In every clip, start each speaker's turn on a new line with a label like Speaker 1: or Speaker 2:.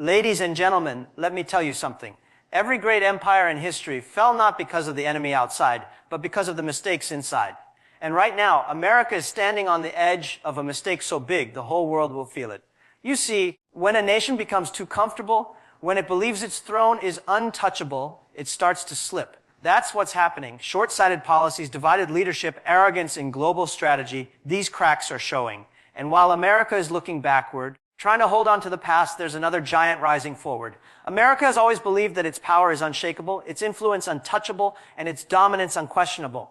Speaker 1: Ladies and gentlemen, let me tell you something. Every great empire in history fell not because of the enemy outside, but because of the mistakes inside. And right now, America is standing on the edge of a mistake so big, the whole world will feel it. You see, when a nation becomes too comfortable, when it believes its throne is untouchable, it starts to slip. That's what's happening. Short-sighted policies, divided leadership, arrogance in global strategy, these cracks are showing. And while America is looking backward, trying to hold on to the past, there's another giant rising forward. America has always believed that its power is unshakable, its influence untouchable, and its dominance unquestionable.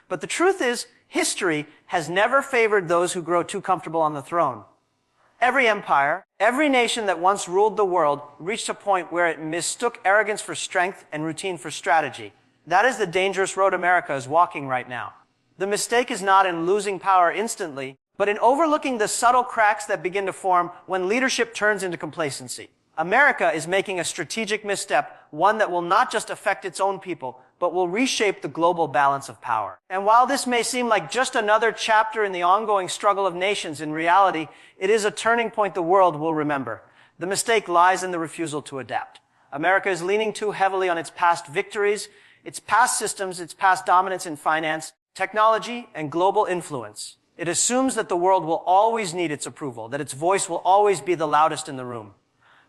Speaker 1: But the truth is, history has never favored those who grow too comfortable on the throne. Every empire, every nation that once ruled the world reached a point where it mistook arrogance for strength and routine for strategy. That is the dangerous road America is walking right now. The mistake is not in losing power instantly, but in overlooking the subtle cracks that begin to form when leadership turns into complacency. America is making a strategic misstep, one that will not just affect its own people, but will reshape the global balance of power. And while this may seem like just another chapter in the ongoing struggle of nations, in reality, it is a turning point the world will remember. The mistake lies in the refusal to adapt. America is leaning too heavily on its past victories, its past systems, its past dominance in finance, technology, and global influence. It assumes that the world will always need its approval, that its voice will always be the loudest in the room.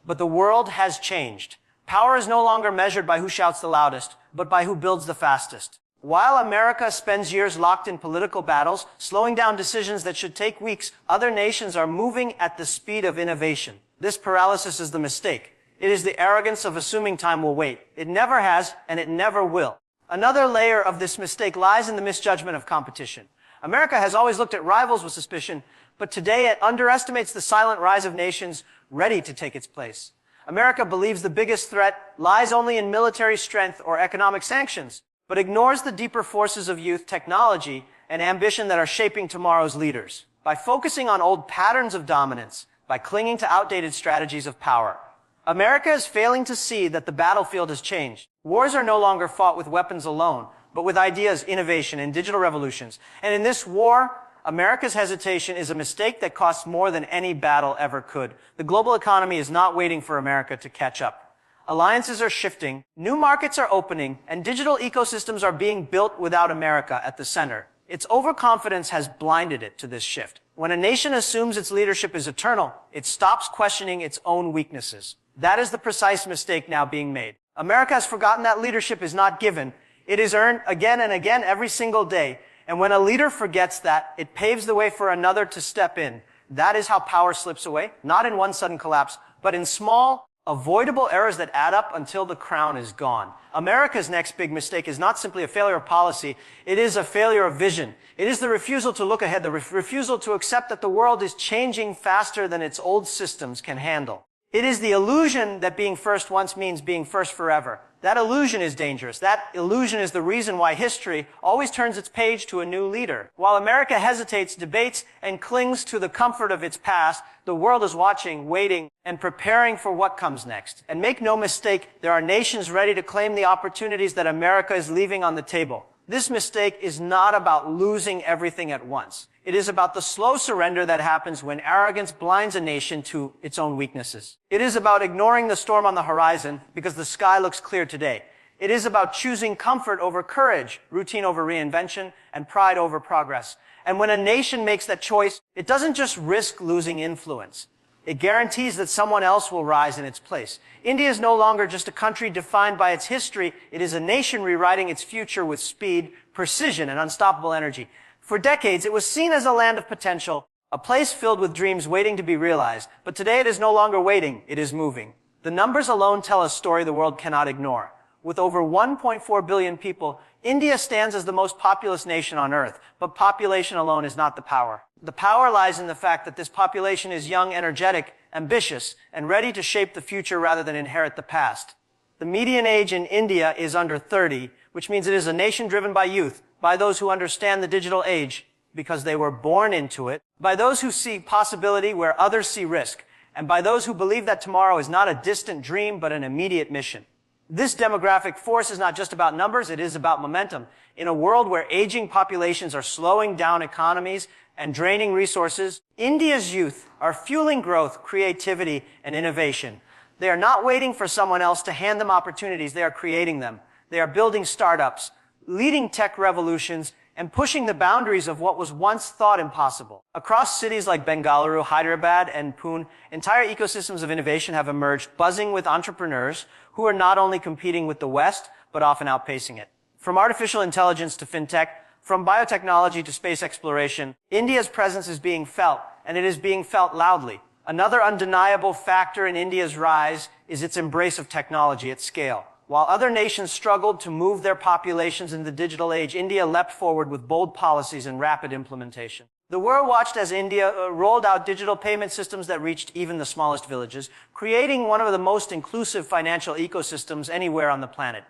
Speaker 1: But the world has changed. Power is no longer measured by who shouts the loudest, but by who builds the fastest. While America spends years locked in political battles, slowing down decisions that should take weeks, other nations are moving at the speed of innovation. This paralysis is the mistake. It is the arrogance of assuming time will wait. It never has, and it never will. Another layer of this mistake lies in the misjudgment of competition. America has always looked at rivals with suspicion, but today it underestimates the silent rise of nations ready to take its place. America believes the biggest threat lies only in military strength or economic sanctions, but ignores the deeper forces of youth, technology, and ambition that are shaping tomorrow's leaders. By focusing on old patterns of dominance, by clinging to outdated strategies of power, America is failing to see that the battlefield has changed. Wars are no longer fought with weapons alone, but with ideas, innovation, and digital revolutions. And in this war, America's hesitation is a mistake that costs more than any battle ever could. The global economy is not waiting for America to catch up. Alliances are shifting, new markets are opening, and digital ecosystems are being built without America at the center. Its overconfidence has blinded it to this shift. When a nation assumes its leadership is eternal, it stops questioning its own weaknesses. That is the precise mistake now being made. America has forgotten that leadership is not given. It is earned again and again every single day. And when a leader forgets that, it paves the way for another to step in. That is how power slips away, not in one sudden collapse, but in small, avoidable errors that add up until the crown is gone. America's next big mistake is not simply a failure of policy. It is a failure of vision. It is the refusal to look ahead, the refusal to accept that the world is changing faster than its old systems can handle. It is the illusion that being first once means being first forever. That illusion is dangerous. That illusion is the reason why history always turns its page to a new leader. While America hesitates, debates, and clings to the comfort of its past, the world is watching, waiting, and preparing for what comes next. And make no mistake, there are nations ready to claim the opportunities that America is leaving on the table. This mistake is not about losing everything at once. It is about the slow surrender that happens when arrogance blinds a nation to its own weaknesses. It is about ignoring the storm on the horizon because the sky looks clear today. It is about choosing comfort over courage, routine over reinvention, and pride over progress. And when a nation makes that choice, it doesn't just risk losing influence. It guarantees that someone else will rise in its place. India is no longer just a country defined by its history. It is a nation rewriting its future with speed, precision, and unstoppable energy. For decades, it was seen as a land of potential, a place filled with dreams waiting to be realized. But today it is no longer waiting, it is moving. The numbers alone tell a story the world cannot ignore. With over 1.4 billion people, India stands as the most populous nation on earth. But population alone is not the power. The power lies in the fact that this population is young, energetic, ambitious, and ready to shape the future rather than inherit the past. The median age in India is under 30, which means it is a nation driven by youth, by those who understand the digital age because they were born into it, by those who see possibility where others see risk, and by those who believe that tomorrow is not a distant dream but an immediate mission. This demographic force is not just about numbers, it is about momentum. In a world where aging populations are slowing down economies and draining resources, India's youth are fueling growth, creativity, and innovation. They are not waiting for someone else to hand them opportunities. They are creating them. They are building startups, leading tech revolutions, and pushing the boundaries of what was once thought impossible. Across cities like Bengaluru, Hyderabad, and Pune, entire ecosystems of innovation have emerged, buzzing with entrepreneurs who are not only competing with the West, but often outpacing it. From artificial intelligence to fintech, from biotechnology to space exploration, India's presence is being felt, and it is being felt loudly. Another undeniable factor in India's rise is its embrace of technology at scale. While other nations struggled to move their populations in the digital age, India leapt forward with bold policies and rapid implementation. The world watched as India rolled out digital payment systems that reached even the smallest villages, creating one of the most inclusive financial ecosystems anywhere on the planet.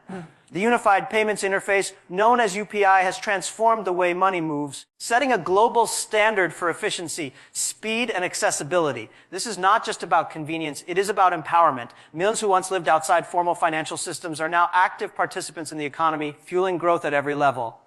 Speaker 1: The Unified Payments Interface, known as UPI, has transformed the way money moves, setting a global standard for efficiency, speed, and accessibility. This is not just about convenience, it is about empowerment. Millions who once lived outside formal financial systems are now active participants in the economy, fueling growth at every level.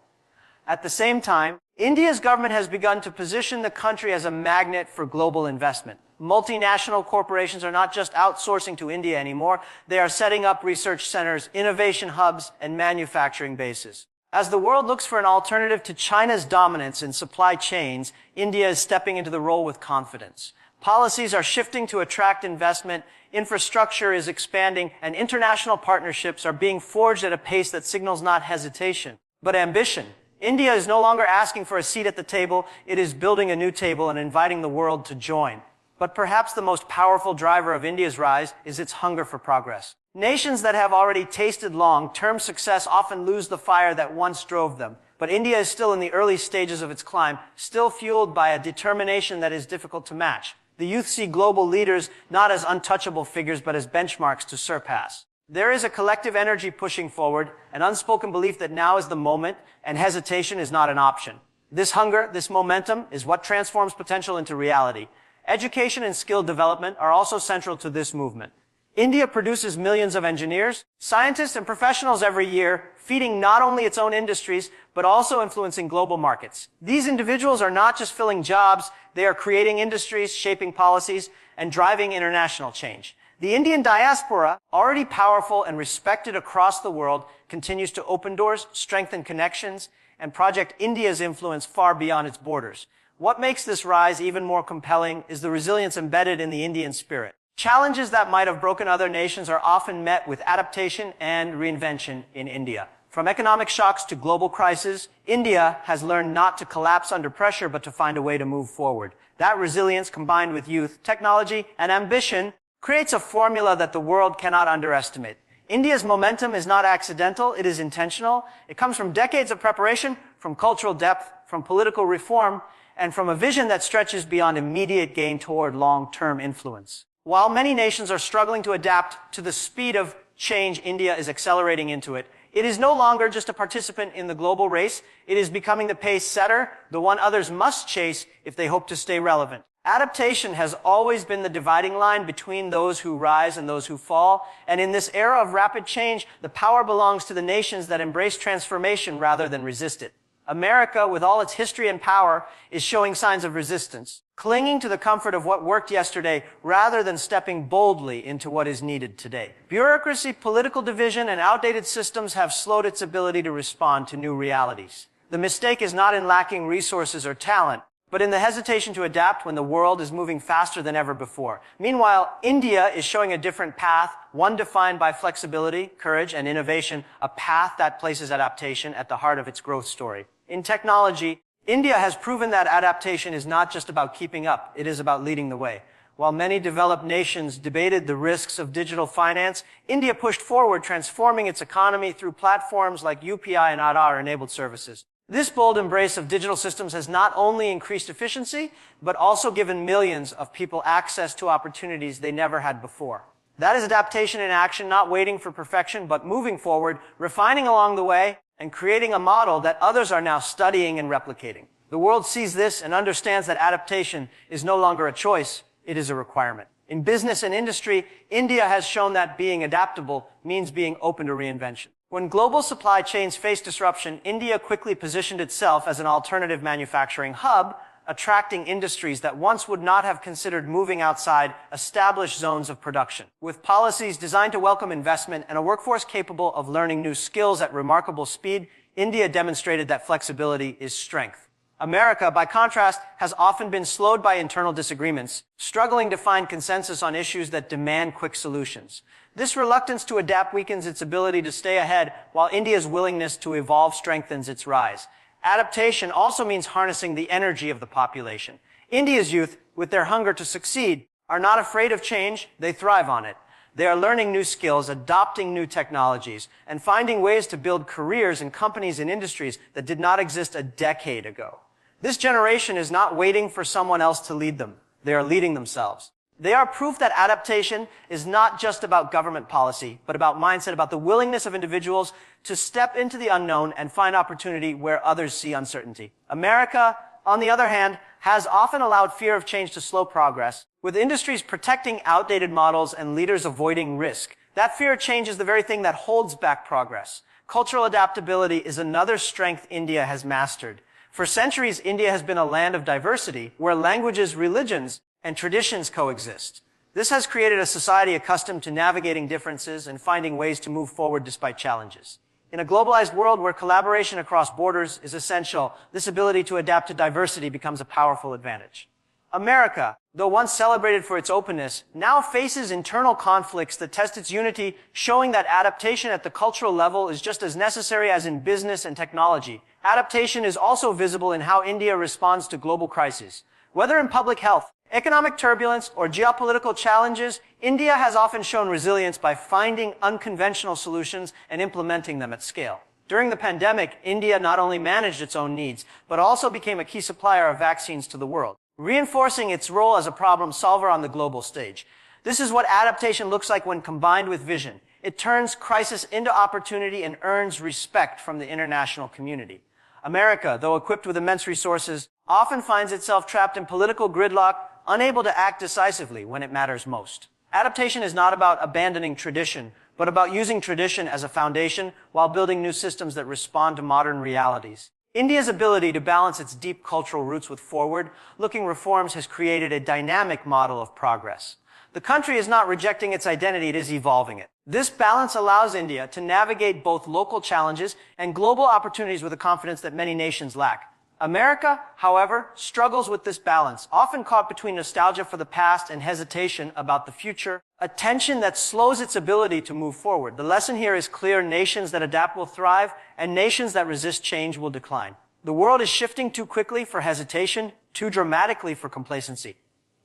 Speaker 1: At the same time, India's government has begun to position the country as a magnet for global investment. Multinational corporations are not just outsourcing to India anymore, they are setting up research centers, innovation hubs, and manufacturing bases. As the world looks for an alternative to China's dominance in supply chains, India is stepping into the role with confidence. Policies are shifting to attract investment, infrastructure is expanding, and international partnerships are being forged at a pace that signals not hesitation, but ambition. India is no longer asking for a seat at the table, it is building a new table and inviting the world to join. But perhaps the most powerful driver of India's rise is its hunger for progress. Nations that have already tasted long-term success often lose the fire that once drove them. But India is still in the early stages of its climb, still fueled by a determination that is difficult to match. The youth see global leaders not as untouchable figures, but as benchmarks to surpass. There is a collective energy pushing forward, an unspoken belief that now is the moment, and hesitation is not an option. This hunger, this momentum, is what transforms potential into reality. Education and skill development are also central to this movement. India produces millions of engineers, scientists, and professionals every year, feeding not only its own industries, but also influencing global markets. These individuals are not just filling jobs, they are creating industries, shaping policies, and driving international change. The Indian diaspora, already powerful and respected across the world, continues to open doors, strengthen connections, and project India's influence far beyond its borders. What makes this rise even more compelling is the resilience embedded in the Indian spirit. Challenges that might have broken other nations are often met with adaptation and reinvention in India. From economic shocks to global crises, India has learned not to collapse under pressure, but to find a way to move forward. That resilience, combined with youth, technology, and ambition, creates a formula that the world cannot underestimate. India's momentum is not accidental, it is intentional. It comes from decades of preparation, from cultural depth, from political reform, and from a vision that stretches beyond immediate gain toward long-term influence. While many nations are struggling to adapt to the speed of change India is accelerating into it, it is no longer just a participant in the global race, it is becoming the pace setter, the one others must chase if they hope to stay relevant. Adaptation has always been the dividing line between those who rise and those who fall, and in this era of rapid change, the power belongs to the nations that embrace transformation rather than resist it. America, with all its history and power, is showing signs of resistance, clinging to the comfort of what worked yesterday rather than stepping boldly into what is needed today. Bureaucracy, political division, and outdated systems have slowed its ability to respond to new realities. The mistake is not in lacking resources or talent, but in the hesitation to adapt when the world is moving faster than ever before. Meanwhile, India is showing a different path, one defined by flexibility, courage, and innovation, a path that places adaptation at the heart of its growth story. In technology, India has proven that adaptation is not just about keeping up, it is about leading the way. While many developed nations debated the risks of digital finance, India pushed forward, transforming its economy through platforms like UPI and Aadhaar-enabled services. This bold embrace of digital systems has not only increased efficiency, but also given millions of people access to opportunities they never had before. That is adaptation in action, not waiting for perfection, but moving forward, refining along the way, and creating a model that others are now studying and replicating. The world sees this and understands that adaptation is no longer a choice, it is a requirement. In business and industry, India has shown that being adaptable means being open to reinvention. When global supply chains faced disruption, India quickly positioned itself as an alternative manufacturing hub, attracting industries that once would not have considered moving outside established zones of production. With policies designed to welcome investment and a workforce capable of learning new skills at remarkable speed, India demonstrated that flexibility is strength. America, by contrast, has often been slowed by internal disagreements, struggling to find consensus on issues that demand quick solutions. This reluctance to adapt weakens its ability to stay ahead, while India's willingness to evolve strengthens its rise. Adaptation also means harnessing the energy of the population. India's youth, with their hunger to succeed, are not afraid of change, they thrive on it. They are learning new skills, adopting new technologies, and finding ways to build careers in companies and industries that did not exist a decade ago. This generation is not waiting for someone else to lead them. They are leading themselves. They are proof that adaptation is not just about government policy, but about mindset, about the willingness of individuals to step into the unknown and find opportunity where others see uncertainty. America, on the other hand, has often allowed fear of change to slow progress, with industries protecting outdated models and leaders avoiding risk. That fear of change is the very thing that holds back progress. Cultural adaptability is another strength India has mastered. For centuries, India has been a land of diversity, where languages, religions, and traditions coexist. This has created a society accustomed to navigating differences and finding ways to move forward despite challenges. In a globalized world where collaboration across borders is essential, this ability to adapt to diversity becomes a powerful advantage. America, though once celebrated for its openness, now faces internal conflicts that test its unity, showing that adaptation at the cultural level is just as necessary as in business and technology. Adaptation is also visible in how India responds to global crises. Whether in public health, economic turbulence, or geopolitical challenges, India has often shown resilience by finding unconventional solutions and implementing them at scale. During the pandemic, India not only managed its own needs, but also became a key supplier of vaccines to the world, reinforcing its role as a problem solver on the global stage. This is what adaptation looks like when combined with vision. It turns crisis into opportunity and earns respect from the international community. America, though equipped with immense resources, often finds itself trapped in political gridlock, unable to act decisively when it matters most. Adaptation is not about abandoning tradition, but about using tradition as a foundation while building new systems that respond to modern realities. India's ability to balance its deep cultural roots with forward-looking reforms has created a dynamic model of progress. The country is not rejecting its identity, it is evolving it. This balance allows India to navigate both local challenges and global opportunities with a confidence that many nations lack. America, however, struggles with this balance, often caught between nostalgia for the past and hesitation about the future, a tension that slows its ability to move forward. The lesson here is clear: nations that adapt will thrive, and nations that resist change will decline. The world is shifting too quickly for hesitation, too dramatically for complacency.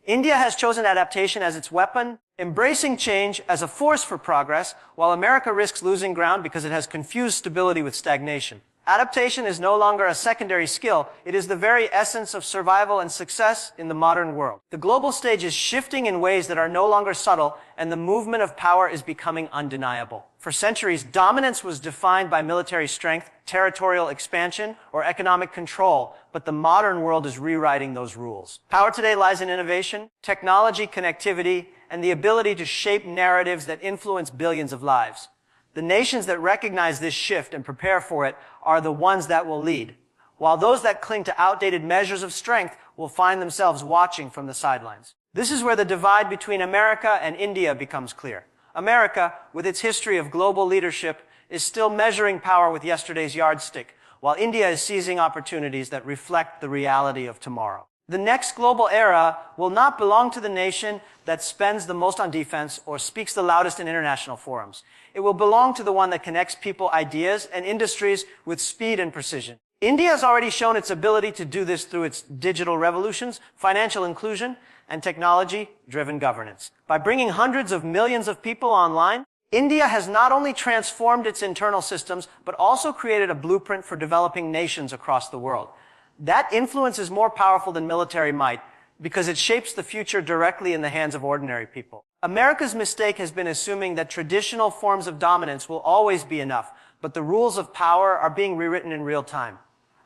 Speaker 1: India has chosen adaptation as its weapon, embracing change as a force for progress, while America risks losing ground because it has confused stability with stagnation. Adaptation is no longer a secondary skill. It is the very essence of survival and success in the modern world. The global stage is shifting in ways that are no longer subtle, and the movement of power is becoming undeniable. For centuries, dominance was defined by military strength, territorial expansion, or economic control, but the modern world is rewriting those rules. Power today lies in innovation, technology, connectivity, and the ability to shape narratives that influence billions of lives. The nations that recognize this shift and prepare for it are the ones that will lead, while those that cling to outdated measures of strength will find themselves watching from the sidelines. This is where the divide between America and India becomes clear. America, with its history of global leadership, is still measuring power with yesterday's yardstick, while India is seizing opportunities that reflect the reality of tomorrow. The next global era will not belong to the nation that spends the most on defense or speaks the loudest in international forums. It will belong to the one that connects people, ideas, and industries with speed and precision. India has already shown its ability to do this through its digital revolutions, financial inclusion, and technology-driven governance. By bringing hundreds of millions of people online, India has not only transformed its internal systems, but also created a blueprint for developing nations across the world. That influence is more powerful than military might because it shapes the future directly in the hands of ordinary people. America's mistake has been assuming that traditional forms of dominance will always be enough, but the rules of power are being rewritten in real time.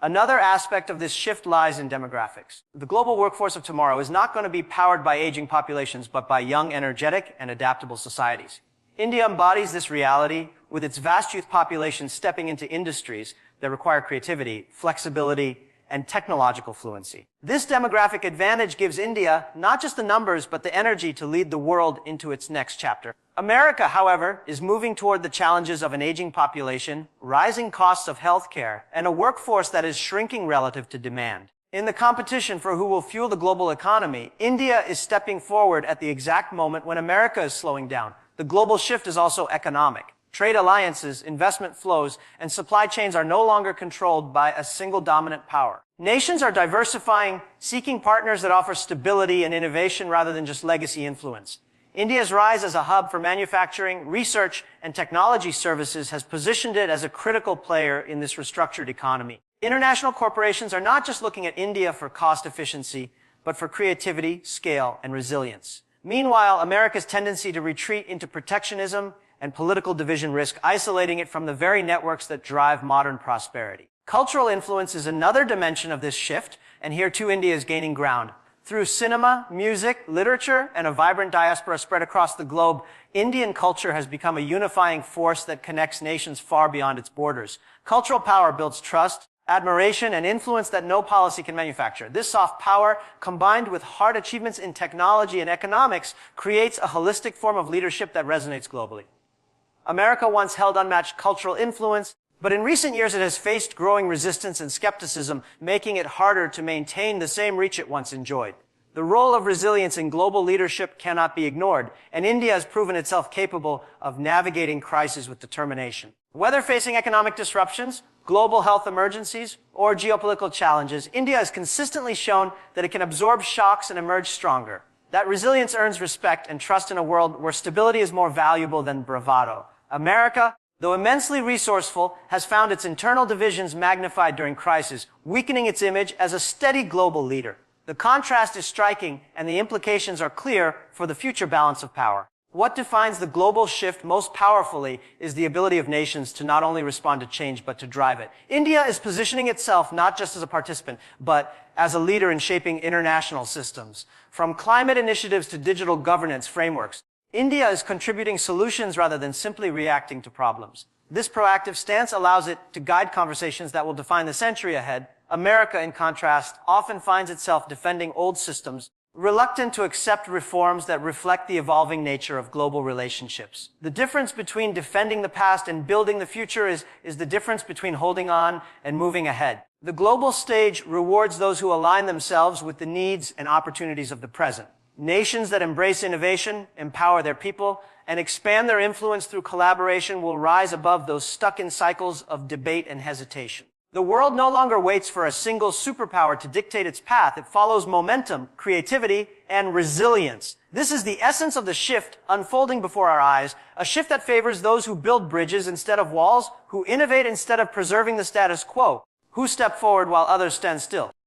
Speaker 1: Another aspect of this shift lies in demographics. The global workforce of tomorrow is not going to be powered by aging populations, but by young, energetic, and adaptable societies. India embodies this reality with its vast youth population stepping into industries that require creativity, flexibility, and technological fluency. This demographic advantage gives India not just the numbers, but the energy to lead the world into its next chapter. America, however, is moving toward the challenges of an aging population, rising costs of healthcare, and a workforce that is shrinking relative to demand. In the competition for who will fuel the global economy, India is stepping forward at the exact moment when America is slowing down. The global shift is also economic. Trade alliances, investment flows, and supply chains are no longer controlled by a single dominant power. Nations are diversifying, seeking partners that offer stability and innovation rather than just legacy influence. India's rise as a hub for manufacturing, research, and technology services has positioned it as a critical player in this restructured economy. International corporations are not just looking at India for cost efficiency, but for creativity, scale, and resilience. Meanwhile, America's tendency to retreat into protectionism and political division risk isolating it from the very networks that drive modern prosperity. Cultural influence is another dimension of this shift, and here too India is gaining ground. Through cinema, music, literature, and a vibrant diaspora spread across the globe, Indian culture has become a unifying force that connects nations far beyond its borders. Cultural power builds trust, admiration, and influence that no policy can manufacture. This soft power, combined with hard achievements in technology and economics, creates a holistic form of leadership that resonates globally. America once held unmatched cultural influence, but in recent years it has faced growing resistance and skepticism, making it harder to maintain the same reach it once enjoyed. The role of resilience in global leadership cannot be ignored, and India has proven itself capable of navigating crises with determination. Whether facing economic disruptions, global health emergencies, or geopolitical challenges, India has consistently shown that it can absorb shocks and emerge stronger. That resilience earns respect and trust in a world where stability is more valuable than bravado. America, though immensely resourceful, has found its internal divisions magnified during crisis, weakening its image as a steady global leader. The contrast is striking, and the implications are clear for the future balance of power. What defines the global shift most powerfully is the ability of nations to not only respond to change, but to drive it. India is positioning itself not just as a participant, but as a leader in shaping international systems. From climate initiatives to digital governance frameworks, India is contributing solutions rather than simply reacting to problems. This proactive stance allows it to guide conversations that will define the century ahead. America, in contrast, often finds itself defending old systems, reluctant to accept reforms that reflect the evolving nature of global relationships. The difference between defending the past and building the future is the difference between holding on and moving ahead. The global stage rewards those who align themselves with the needs and opportunities of the present. Nations that embrace innovation, empower their people, and expand their influence through collaboration will rise above those stuck in cycles of debate and hesitation. The world no longer waits for a single superpower to dictate its path. It follows momentum, creativity, and resilience. This is the essence of the shift unfolding before our eyes, a shift that favors those who build bridges instead of walls, who innovate instead of preserving the status quo, who step forward while others stand still.